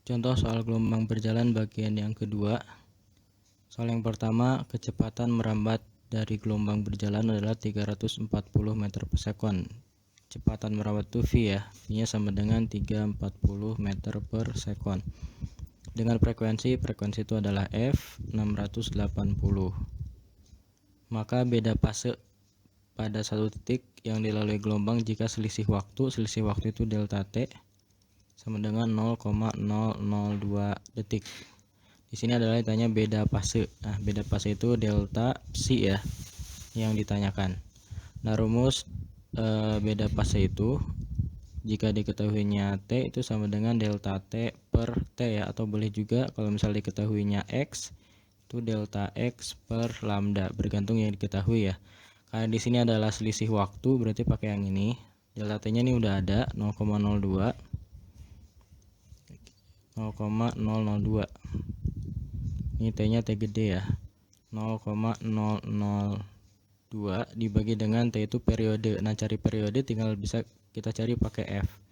Contoh soal gelombang berjalan bagian yang kedua. Soal yang pertama, kecepatan merambat dari gelombang berjalan adalah 340 meter per sekon. Kecepatan merambat itu V ya, V-nya sama dengan 340 meter per sekon. Dengan frekuensi itu adalah F 680. Maka beda fase pada satu titik yang dilalui gelombang jika selisih waktu itu delta T sama dengan 0,002 detik. Di sini adalah ditanya beda fase. Nah, beda fase itu delta psi ya yang ditanyakan. Nah, rumus beda fase itu jika diketahuinya T itu sama dengan delta T per T ya, atau boleh juga kalau misalnya diketahuinya X itu delta X per lambda, bergantung yang diketahui ya. Karena di sini adalah selisih waktu, berarti pakai yang ini. Delta T-nya ini udah ada 0,02. Ini T-nya T gede ya. 0,002 dibagi dengan T itu periode. Nah, cari periode tinggal bisa kita cari pakai F.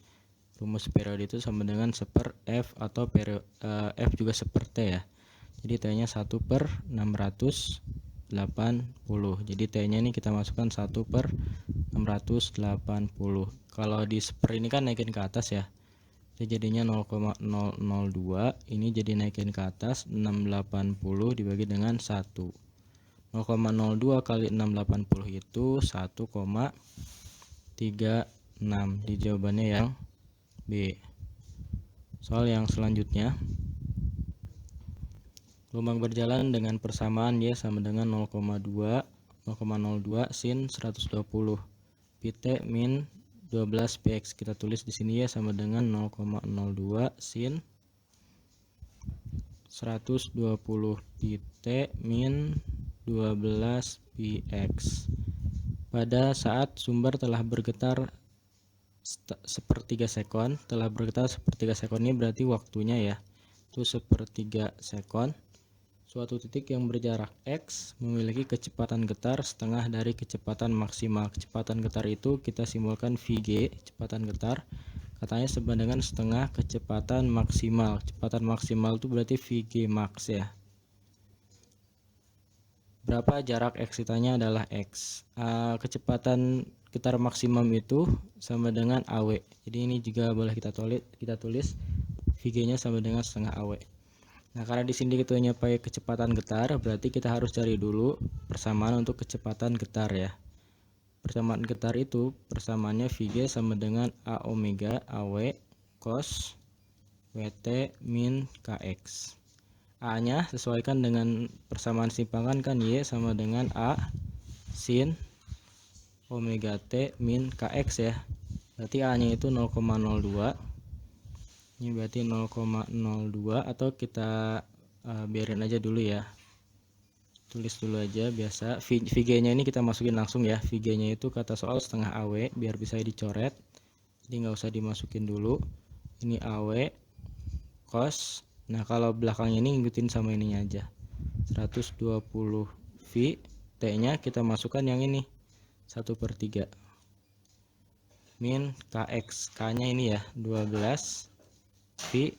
Rumus periode itu sama dengan 1/f atau F juga 1/T ya. Jadi T-nya 1/680. Jadi T-nya ini kita masukkan 1/680. Kalau di seper ini kan naikin ke atas ya. Jadi jadinya 0,002, ini jadi naikin ke atas 680 dibagi dengan 1. 0,02 kali 680 itu 1,36. Di jawabannya yang B. Soal yang selanjutnya, gelombang berjalan dengan persamaan Y sama dengan 0,02 sin 120 Pt min 12 px. Kita tulis di sini ya sama dengan 0,02 sin 120 pt min 12 px. Pada saat sumber telah bergetar sepertiga sekon, ini berarti waktunya ya itu sepertiga sekon. Suatu titik yang berjarak X memiliki kecepatan getar setengah dari kecepatan maksimal. Kecepatan getar itu kita simbolkan Vg, kecepatan getar. Katanya sama dengan setengah kecepatan maksimal. Kecepatan maksimal itu berarti Vg max ya. Berapa jarak X? Ditanya adalah X. Kecepatan getar maksimum itu sama dengan AW. Jadi ini juga boleh kita tulis Vg-nya sama dengan setengah AW. Nah, karena di sini kita pakai kecepatan getar, berarti kita harus cari dulu persamaan untuk kecepatan getar ya. Persamaan getar itu persamaannya Vg sama dengan A omega AW cos Wt min Kx. A-nya sesuaikan dengan persamaan simpangan kan Y sama dengan A sin omega T min Kx ya. Berarti A-nya itu 0,02. Ini berarti 0,02 atau kita biarin aja dulu ya. Tulis dulu aja biasa. Vg-nya ini kita masukin langsung ya. Vg-nya itu kata soal setengah AW biar bisa dicoret. Jadi nggak usah dimasukin dulu. Ini AW cos. Nah, kalau belakangnya ini ngikutin sama ininya aja. 120 V. T-nya kita masukkan yang ini 1/3 min Kx. K-nya ini ya 12 V,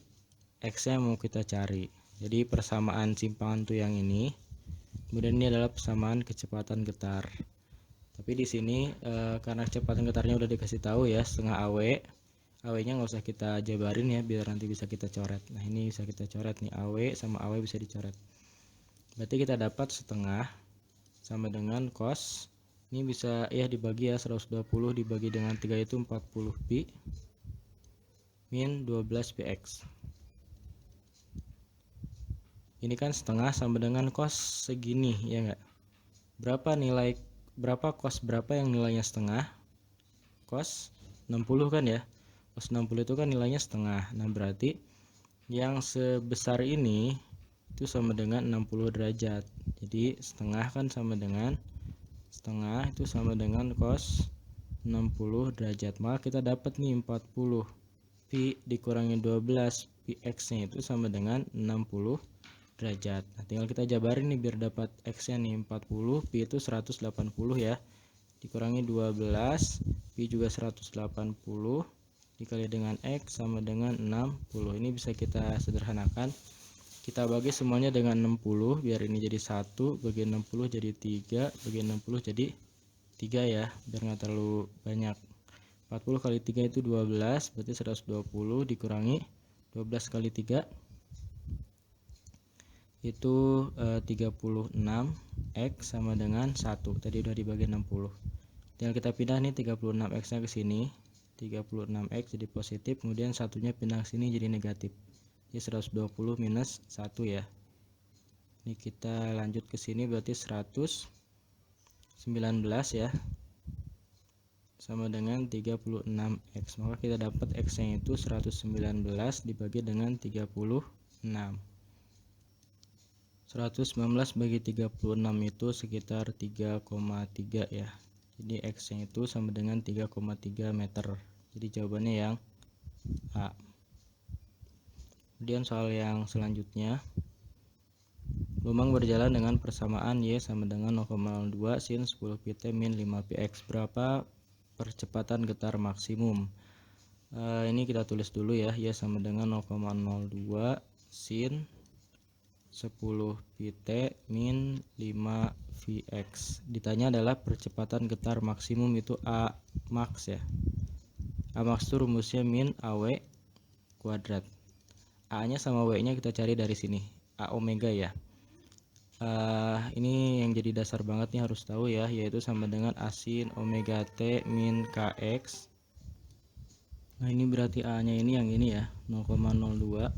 X-nya mau kita cari. Jadi persamaan simpangan tuh yang ini. Kemudian ini adalah persamaan kecepatan getar. Tapi di sini karena kecepatan getarnya udah dikasih tahu ya setengah AW. AW-nya nggak usah kita jabarin ya biar nanti bisa kita coret. Nah, ini bisa kita coret nih, AW sama AW bisa dicoret. Berarti kita dapat setengah sama dengan cos. Ini bisa ya dibagi ya 120 dibagi dengan 3 itu 40 pi min 12 px. Ini kan setengah sama dengan cos segini ya enggak? Berapa cos berapa yang nilainya setengah? Cos 60 kan ya? Cos 60 itu kan nilainya setengah. Nah, berarti yang sebesar ini itu sama dengan 60 derajat. Jadi setengah kan sama dengan setengah itu sama dengan cos 60 derajat. Maka kita dapat nih 40 pi dikurangi 12 px nya itu sama dengan 60 derajat. Nah, tinggal kita jabarin nih biar dapat x nya nih 40 pi itu 180 ya dikurangi 12 pi juga 180 dikali dengan X sama dengan 60. Ini bisa kita sederhanakan. Kita bagi semuanya dengan 60 biar ini jadi 1, bagi 60 jadi 3, bagi 60 jadi 3 ya, biar nggak terlalu banyak. 40 kali 3 itu 12, berarti 120 dikurangi 12 kali 3 itu 36. X sama dengan 1, tadi udah dibagi 60. Tinggal kita pindah nih 36X nya ke sini, 36X jadi positif, kemudian satunya pindah ke sini jadi negatif. Jadi 120 minus 1 ya. Ini kita lanjut ke sini berarti 119 ya, sama dengan 36X. Maka kita dapat X nya itu 119 dibagi dengan 36. 119 bagi 36 itu sekitar 3,3 ya. Jadi X nya itu sama dengan 3,3 meter. Jadi jawabannya yang A. Kemudian soal yang selanjutnya, lubang berjalan dengan persamaan Y sama dengan 0,02 sin 10 pt min 5 px. Berapa percepatan getar maksimum? Ini kita tulis dulu ya, Y sama dengan 0,02 sin 10 pt min 5 Vx. Ditanya adalah percepatan getar maksimum itu A max ya. A max itu rumusnya min AW kuadrat. A nya sama W nya kita cari dari sini, A omega ya. Ini yang jadi dasar banget nih, harus tahu ya, yaitu sama dengan A sin omega T min Kx. Nah ini berarti A nya ini yang ini ya, 0,02.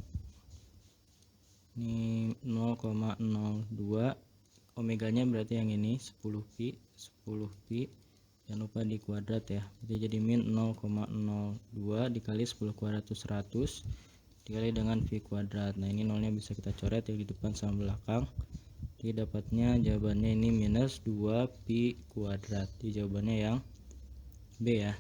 Ini 0,02, omeganya berarti yang ini 10 pi, jangan lupa di kuadrat ya. Jadi min 0,02 dikali 10 kuadrat 100 dikali dengan V kuadrat. Nah ini nolnya bisa kita coret ya di depan sama belakang. Jadi dapatnya jawabannya ini minus 2 pi kuadrat. Jadi jawabannya yang B ya.